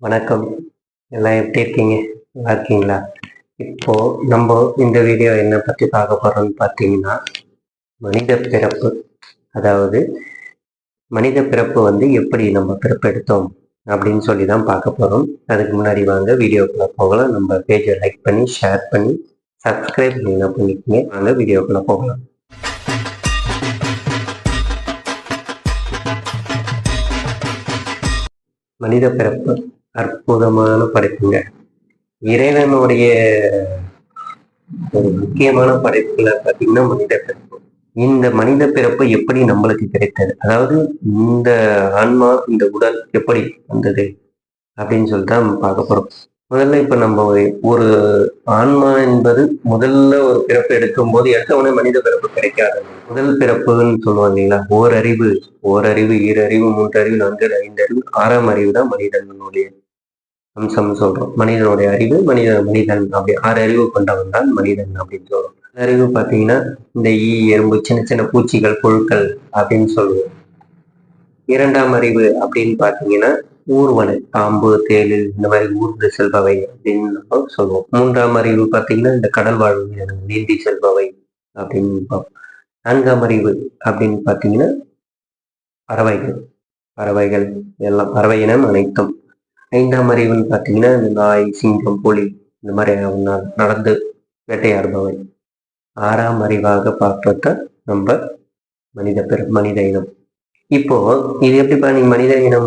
வணக்கம். எல்லாம் எப்படி இருக்கீங்க? நல்லா இருக்கீங்களா? இப்போ நம்ம இந்த வீடியோ என்ன பற்றி பார்க்க போறோம்னு பார்த்தீங்கன்னா, மனித பிறப்பு. அதாவது மனித பிறப்பு எப்படி நம்ம பிறப்பெடுத்தோம் அப்படின்னு சொல்லி தான் பார்க்க போறோம். அதுக்கு முன்னாடி வாங்க வீடியோக்குள்ள போகலாம். நம்ம பேஜை லைக் பண்ணி, ஷேர் பண்ணி, சப்ஸ்கிரைப் பண்ணிக்கோங்க. வாங்க வீடியோக்குள்ள போகலாம். மனித பிறப்பு அற்புதமான படைப்புங்க. இறைவனுடைய ஒரு முக்கியமான படைப்புல பார்த்தீங்கன்னா மனித பிறப்பு. இந்த மனித பிறப்பு எப்படி நம்மளுக்கு கிடைத்தது? அதாவது இந்த ஆன்மா, இந்த உடல் எப்படி வந்தது அப்படின்னு சொல்லிட்டு நம்ம பார்க்க போறோம். முதல்ல இப்ப நம்ம ஒரு ஆன்மா என்பது முதல்ல ஒரு பிறப்பு எடுக்கும் போது எடுத்தவொடனே மனித பிறப்பு கிடைக்காது. முதல் பிறப்புன்னு சொல்லுவாங்க இல்லைங்களா? ஓரறிவு, ஈரறிவு, மூன்றறிவு, நான்கு, ஐந்தறிவு, ஆறாம் அறிவு தான் மனிதனுடைய அம்சம் சொல்றோம். மனிதனுடைய அறிவு, மனிதன் அப்படி 6 அறிவு கொண்டவன் தான் மனிதன் அப்படின்னு சொல்றோம். அறிவு பார்த்தீங்கன்னா இந்த எறும்பு, சின்ன சின்ன பூச்சிகள், புழுக்கள் அப்படின்னு சொல்லுவோம். 2ஆம் அறிவு அப்படின்னு பார்த்தீங்கன்னா ஊர்வன, பாம்பு, தேளு இந்த மாதிரி ஊர்ந்து செல்பவை அப்படின்னு நம்ம சொல்லுவோம். 3ஆம் அறிவு பார்த்தீங்கன்னா இந்த கடல் வாழ் நீந்தி செல்பவை அப்படின்னு பார்ப்போம். 4ஆம் அறிவு அப்படின்னு பார்த்தீங்கன்னா பறவைகள் எல்லாம் பறவை இனம் அனைத்தும். 5ஆம் அறிவுன்னு பார்த்தீங்கன்னா இந்த நாய், சிங்கம், புலி இந்த மாதிரி நடந்து வேட்டையாடுபவை. 6ஆம் அறிவாக பார்ப்பத நம்ம மனித இனம். இப்போ இது எப்படிப்பா நீங்க மனித இனம்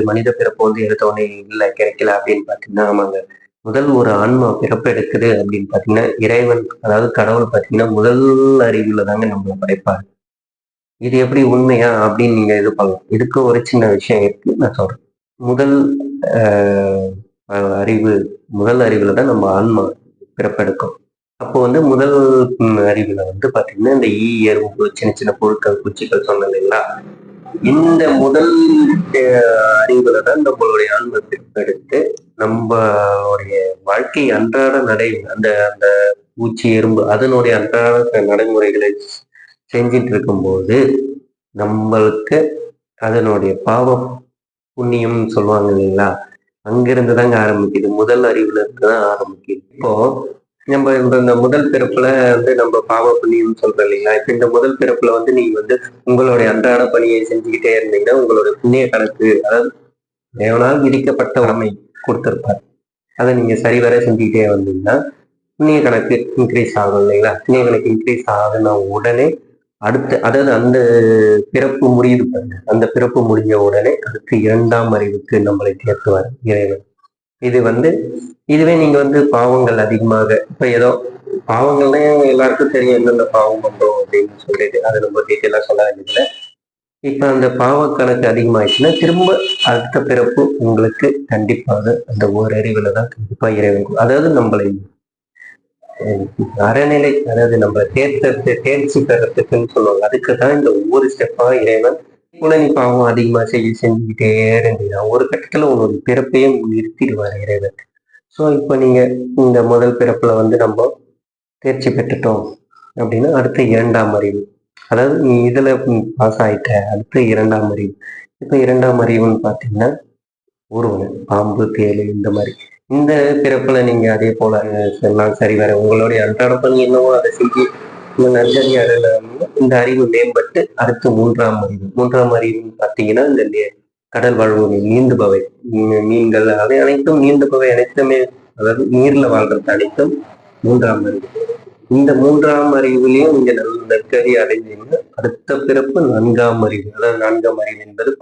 மனித பிறப்பு எடுத்தவொடனே இல்லை கிடைக்கல அப்படின்னு பார்த்தீங்கன்னா, ஆமாங்க. முதல் ஒரு ஆன்மா பிறப்பு எடுக்குது அப்படின்னு பார்த்தீங்கன்னா, இறைவன் அதாவது கடவுள் பார்த்தீங்கன்னா முதல் அறிவுல தாங்க நம்மளை படைப்பாரு. இது எப்படி உண்மையா அப்படின்னு நீங்க இது பண்ணலாம். இதுக்கு ஒரு சின்ன விஷயம் இருக்கு, நான் சொல்றேன். முதல் முதல் அறிவுல தான் நம்ம ஆன்மா பிறப்பெடுக்கும். அப்போ முதல் அறிவுல பாத்தீங்கன்னா இந்த எறும்பு, சின்ன சின்ன புழுக்கள், பூச்சிகள் சொன்னது இல்லைங்களா? இந்த முதல் அறிவுல தான் நம்மளுடைய ஆன்மா பிறப்பெடுத்து நம்மளுடைய வாழ்க்கை அன்றாட அந்த அந்த பூச்சி, எறும்பு அதனுடைய அன்றாட நடைமுறைகளை செஞ்சிட்டு இருக்கும்போது நம்மளுக்கு அதனுடைய பாவம் புண்ணியம் சொல்லுவாங்க இல்லைங்களா? அங்கிருந்து தாங்க ஆரம்பிக்குது. முதல் அறிவுல இருந்துதான் ஆரம்பிக்குது. இப்போ நம்ம இந்த முதல் பிறப்புல நம்ம பாவ புண்ணியம் சொல்றோம் இல்லைங்களா? இப்ப இந்த முதல் பிறப்புல நீங்க உங்களுடைய அன்றாட பணியை செஞ்சுக்கிட்டே இருந்தீங்கன்னா உங்களுடைய புண்ணிய கணக்கு, அதாவது தேவனால் விதிக்கப்பட்ட உண்மை கொடுத்திருப்பார். அதை நீங்க சரிவர செஞ்சுக்கிட்டே வந்தீங்கன்னா புண்ணிய கணக்கு இன்க்ரீஸ் ஆகும் இல்லைங்களா? புண்ணிய கணக்கு இன்க்ரீஸ் ஆகுதுன்னா உடனே அடுத்து, அதாவது அந்த பிறப்பு முடியுது பாருங்க. அந்த பிறப்பு முடிஞ்ச உடனே அடுத்து 2ஆம் அறிவுக்கு நம்மளை சேர்த்துவார் இறைவன். இது இதுவே நீங்க பாவங்கள் அதிகமாக இப்ப ஏதோ பாவங்கள்னா எல்லாருக்கும் தெரியும் என்னென்ன பாவம் பண்றோம் அப்படின்னு சொல்லிட்டு அதை நம்ம டீட்டெயிலா சொல்ல வேண்டியதில்லை. இப்ப அந்த பாவ கணக்கு அதிகமாயிடுச்சுன்னா திரும்ப அடுத்த பிறப்பு உங்களுக்கு கண்டிப்பாக அந்த ஓரறிவுல தான் கண்டிப்பா இறைவன், அதாவது நம்மளை அறநிலை, அதாவது நம்ம தேர்ச்சி பெறத்துக்குன்னு சொல்லுவாங்க. அதுக்குதான் இந்த ஒவ்வொரு ஸ்டெப்பா இறைவன் நீ பாவம் அதிகமா செஞ்சுக்கிட்டே இருந்தீங்கன்னா ஒரு கட்டத்துல உங்களோட பிறப்பையும் நிறுத்திடுவார் இறைவன். ஸோ இப்போ நீங்க இந்த முதல் பிறப்புல நம்ம தேர்ச்சி பெற்றுட்டோம் அப்படின்னா அடுத்து 2ஆம் அறிவு, அதாவது நீ இதுல பாஸ் ஆயிட்ட, அடுத்து 2ஆம் அறிவு. இப்ப 2ஆம் அறிவுன்னு பாத்தீங்கன்னா ஊர்வன, பாம்பு, தேளு இந்த மாதிரி. இந்த பிறப்புல நீங்க அதே போல எல்லாம் சரி வர உங்களுடைய அன்றாட பணி என்னவோ அதை செஞ்சு நற்கதி இந்த அறிவு மேம்பட்டு அடுத்து 3ஆம் அறிவு. 3ஆம் அறிவுன்னு பார்த்தீங்கன்னா இந்த கடல் வாழ்வு நீந்துபவை மீன்கள் அதை அனைத்தும் நீந்துபவை அனைத்துமே, அதாவது நீர்ல வாழ்றது அனைத்தும் 3ஆம் அறிவு. இந்த 3ஆம் அறிவுலயும் நீங்க நல்ல நற்கதி அடைஞ்சீங்கன்னா அடுத்த பிறப்பு 4ஆம் அறிவு. அதாவது 4ஆம் அறிவு என்பது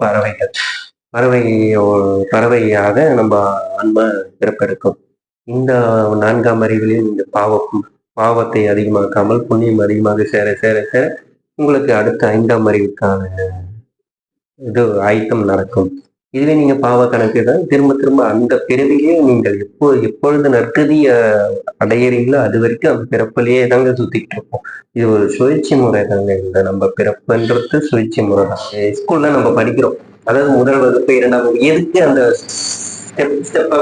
பறவையாக நம்ம ஆன்மா பிறப்பெடுக்கும். இந்த 4ஆம் அறிவிலையும் இந்த பாவத்தை அதிகமாக்காமல் புண்ணியம் அதிகமாக சேர சேர சேர உங்களுக்கு அடுத்த 5ஆம் அறிவுக்கான இது ஆயத்தம் நடக்கும். இதுவே நீங்க பாவ கணக்கு தான் திரும்ப திரும்ப அந்த பிறவிலேயே நீங்கள் எப்பொழுது நற்கதி அடையிறீங்களோ அது வரைக்கும் அந்த பிறப்பிலேயே தாங்க சுத்திக்கிட்டு இருப்போம். இது ஒரு சுழற்சி முறை தாங்க. இந்த நம்ம பிறப்புன்றது சுழற்சி முறை தான். ஸ்கூல்ல நம்ம படிக்கிறோம், அதாவது முதல் வகுப்பு, 2ஆம் வகுப்பு எதுக்கு அந்த ஸ்டெப்பா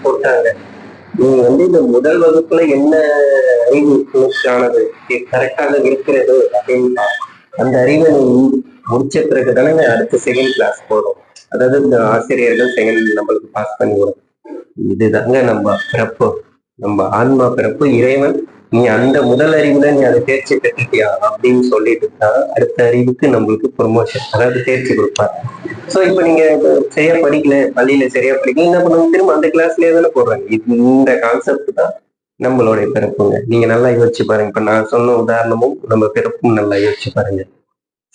போட்டாங்க. நீங்க இந்த முதல் வகுப்புல என்ன அறிவு ஆனது கரெக்டாக இருக்கிறது அப்படின்னு அந்த அறிவை நீ முடிச்ச பிறகு தானே அடுத்த செகண்ட் கிளாஸ் போறோம். அதாவது இந்த ஆசிரியர்கள் செகண்ட் நம்மளுக்கு பாஸ் பண்ணி விடும். இதுதாங்க நம்ம பிறப்பு, நம்ம ஆன்மா பிறப்பு. இறைவன் நீ அந்த முதல் அறிவுல நீ அதை தேர்ச்சி பெற்றுட்டியா அப்படின்னு சொல்லிட்டு தான் அடுத்த அறிவுக்கு நம்மளுக்கு ப்ரொமோஷன், அதாவது தேர்ச்சி கொடுப்பார். சோ இப்ப நீங்க சரியா படிக்கல, பள்ளியில சரியா படிக்கல, என்ன பண்ணுவாங்க, திரும்ப அந்த கிளாஸ்லயே தானே போடுறாங்க. இந்த கான்செப்ட் தான் நம்மளுடைய பிறப்புங்க. நீங்க நல்லா யோசிச்சு பாருங்க. இப்ப நான் சொன்ன உதாரணமும் நம்ம பிறப்பும் நல்லா யோசிச்சு பாருங்க.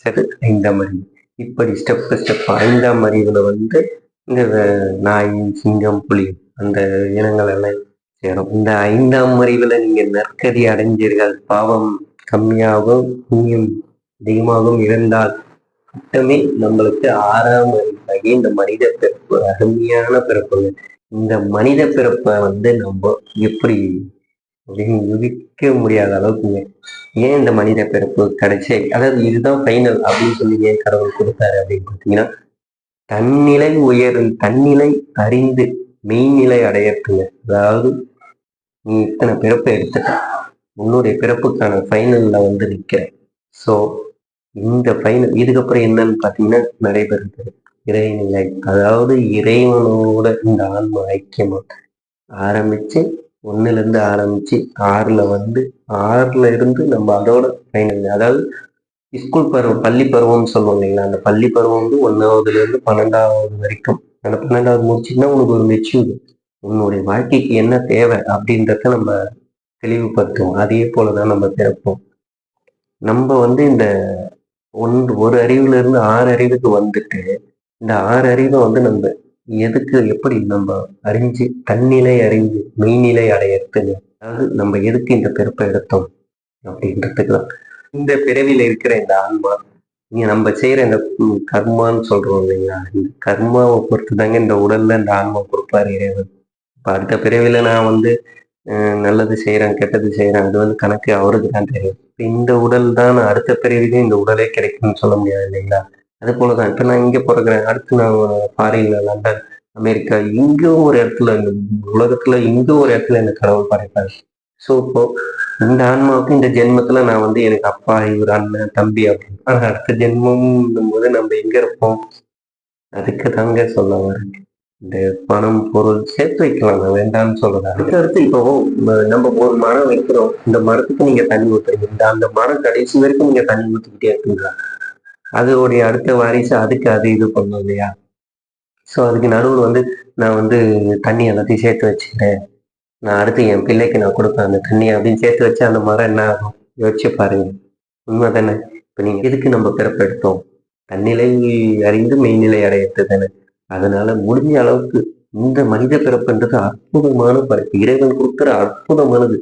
சரி, 5ஆம் அறிவு. இப்படி ஸ்டெப் 5ஆம் அறிவுல வந்து இந்த நாய், சிங்கம், புலி அந்த இனங்கள் எல்லாம் சேரும். இந்த 5ஆம் அறிவுல நீங்க நற்கதி அடைஞ்சீர்கள், பாவம் கம்மியாகவும் புண்ணியம் அதிகமாகவும் இருந்தால் மட்டுமே நம்மளுக்கு 6ஆம் அறிவாகி இந்த மனித பிறப்பு அருமையான பிறப்புங்க. இந்த மனித பிறப்பை வந்து நம்ம எப்படி அப்படின்னு யூகிக்க முடியாத அளவுக்குங்க. ஏன் இந்த மனித பிறப்பு கிடைச்சி, அதாவது இதுதான் ஃபைனல் அப்படின்னு சொல்லி ஏன் கடவுள் கொடுத்தாரு அப்படின்னு பார்த்தீங்கன்னா, தன்னிலை அறிந்து மெய்நிலை அடையறதுங்க. அதாவது நீ இத்தனை பிறப்பை எடுத்துட்ட, உன்னுடைய பிறப்புக்கான ஃபைனல்ல வந்து நிற்கிற. ஸோ இந்த ஃபைனல் இதுக்கப்புறம் என்னன்னு பார்த்தீங்கன்னா நடைபெறுது இறைநிலை. அதாவது இறைவனோட இந்த ஆன்மா ஐக்கியமா ஆரம்பிச்சு 1ல இருந்து ஆரம்பிச்சு 6ல வந்து 6ல இருந்து நம்ம அதோட ஃபைனல், அதாவது ஸ்கூல் பருவம், பள்ளி பருவம்னு சொல்லுவோம் இல்லைங்களா, அந்த பள்ளி பருவம் வந்து 1வதுல இருந்து 12வது வரைக்கும். அந்த 12வது முடிச்சுன்னா உனக்கு ஒரு மெச்சூர், உன்னுடைய வாழ்க்கைக்கு என்ன தேவை அப்படின்றத நம்ம தெளிவுபடுத்துவோம். அதே போலதான் நம்ம பிறப்போம். நம்ம வந்து இந்த ஒரு அறிவுல இருந்து 6 அறிவுக்கு வந்துட்டு இந்த 6 அறிவை வந்து நம்ம எதுக்கு எப்படி நம்ம அறிஞ்சு தன்னிலை அறிஞ்சு மெய்நிலை அடையறதுன்னு, அதாவது நம்ம எதுக்கு இந்த பிறப்பை எடுத்தோம் அப்படின்றதுக்கு தான். இந்த பிறவியில இருக்கிற இந்த ஆன்மா நம்ம செய்யற இந்த கர்மான்னு சொல்றோம் இல்லைங்களா, இந்த கர்மாவை பொறுத்து தாங்க இந்த உடல்ல இந்த ஆன்மா கொடுப்பாரு இறைவன். இப்ப அடுத்த பிறவியில நான் வந்து நல்லது செய்யறேன் கெட்டது செய்யறேன், அது வந்து கணக்கு அவருக்கு தான் தெரியும். இந்த உடல் தான் நான் அடுத்த பிறவிலையும் இந்த உடலே கிடைக்கும்னு சொல்ல முடியாது இல்லைங்களா. அது போலதான் இப்ப நான் இங்க பிறகுறேன், அடுத்து நான் ஃபாரின்ல, லண்டன், அமெரிக்கா, இங்கும் ஒரு இடத்துல, இந்த உலகத்துல இங்கும் ஒரு இடத்துல எனக்கு கடவுள் படைப்பாரு. ஸோ இப்போ இந்த ஆன்மாவுக்கு இந்த ஜென்மத்துல நான் வந்து எனக்கு அப்பா, இவர் அண்ணன், தம்பி அப்படின்னு, ஆனா அடுத்த ஜென்மம் போது நம்ம எங்க இருப்போம், அதுக்கு தாங்க சொல்ல வரேன். இந்த பணம் பொருள் சேர்த்து வைக்கலாம், நான் வேண்டாம்னு சொல்றேன். அடுத்தடுத்து இப்போ நம்ம ஒரு மரம் வைக்கிறோம், இந்த மரத்துக்கு நீங்க தண்ணி ஊத்துறீங்க, அந்த மரம் கடைசி வரைக்கும் நீங்க தண்ணி ஊத்திக்கிட்டே இருக்கீங்களா, அதோடைய அடுத்த வாரிசு அதுக்கு அது இது பண்ணும் இல்லையா. ஸோ அதுக்கு நடுவில் வந்து நான் வந்து தண்ணி எல்லாத்தையும் சேர்த்து வச்சுக்கிறேன், நான் அடுத்து என் பிள்ளைக்கு நான் கொடுப்பேன் அந்த தண்ணி அப்படின்னு சேர்த்து வச்சு அந்த மரம் என்ன ஆகும் யோசிச்சு பாருங்க. உண்மை தானே. இப்போ நீங்க எதுக்கு நம்ம பிறப்பெடுத்தோம், தன்னிலை அறிந்து மெய்நிலை அடையிறது தானே. அதனால முடிஞ்ச அளவுக்கு இந்த மனித பிறப்புன்றது அற்புதமான படைப்பு, இறைவன் கொடுக்குற அற்புதமானது.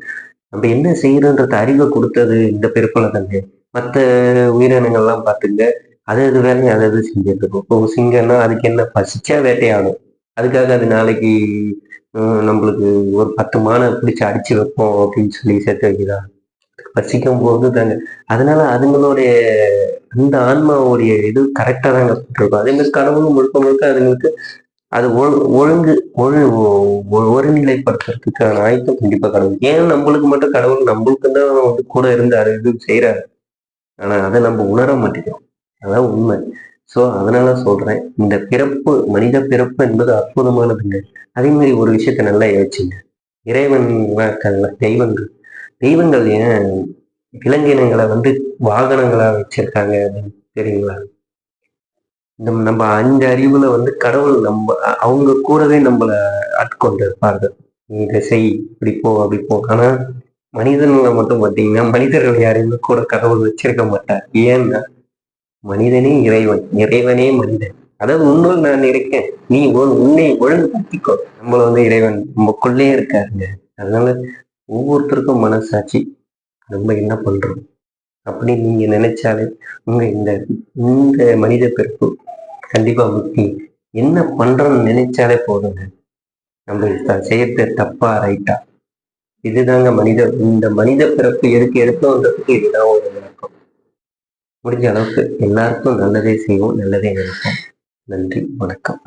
நம்ம என்ன செய்யறோன்றது அறிவை கொடுத்தது இந்த பிறப்புல தானே. மற்ற உயிரினங்கள்லாம் பார்த்துங்க, அது வேலையை அது செஞ்சுட்டு இருக்கும். இப்போ சிங்கம்னா அதுக்கு என்ன, பசிச்சா வேட்டையாடும், அதுக்காக அது நாளைக்கு நம்மளுக்கு ஒரு 10 மானை பிடிச்சி அடிச்சு வைப்போம் அப்படின்னு சொல்லி சேர்த்து வைக்குதா, பசிக்கும் போது தாங்க. அதனால அதுங்களுடைய அந்த ஆன்மாவுடைய இது கரெக்டா தாங்க இருக்கும். அதே மாதிரி கடவுளும் முழுக்க முழுக்க அதுங்களுக்கு அது ஒருநிலைப்படுத்துறதுக்கான ஆயத்தம் கண்டிப்பா கடவுள். ஏன் நம்மளுக்கு மட்டும் கடவுள் நம்மளுக்கு தான் வந்து கூட இருந்து அது இது செய்யறாரு, ஆனா அதை நம்ம உணர மாட்டேங்கிறோம். அதான் உண்மை. சோ அதனால சொல்றேன், இந்த பிறப்பு, மனித பிறப்பு என்பது அற்புதமானதுங்க. அதே மாதிரி ஒரு விஷயத்த நல்லா யோசிச்சுங்க. இறைவன் இருக்காங்கல்ல, தெய்வங்கள் ஏன் விலங்கினங்களை வந்து வாகனங்களா வச்சிருக்காங்க அப்படின்னு தெரியுங்களா. நம்ம 5 அறிவுல வந்து கடவுள் நம்ம அவங்க கூடவே நம்மள ஆட்கொண்டு இருப்பார்கள். நீ இதை செய், இப்படி போ அப்படி போ. ஆனா மனிதன்களை மட்டும் பார்த்தீங்கன்னா மனிதர்கள் யாரையுமே கூட கடவுள் வச்சிருக்க மாட்டார். ஏன்னா மனிதனே இறைவன், இறைவனே மனிதன். அதாவது உன்னுள் நான் இருக்கேன், நீ உன்னை ஒழுங்குபடுத்திக்கோ. நம்மள வந்து இறைவன் நமக்குள்ளே இருக்காருங்க. அதனால ஒவ்வொருத்தருக்கும் மனசாட்சி, நம்ம என்ன பண்றோம் அப்படின்னு நீங்க நினைச்சாலே உங்க இந்த இந்த மனித பிறப்பு கண்டிப்பா முக்தி. என்ன பண்றோம்னு நினைச்சாலே போதுங்க, நம்ம செய்யறது தப்பா ரைட்டா. இதுதாங்க இந்த மனித பிறப்பு எதுக்கு எடுத்தோன்றதுக்கு இதுதான் ஒரு விளக்கம். முடிஞ்ச அளவுக்கு எல்லாருக்கும் நல்லதே செய்வோம், நல்லதே நினைப்போம். நன்றி, வணக்கம்.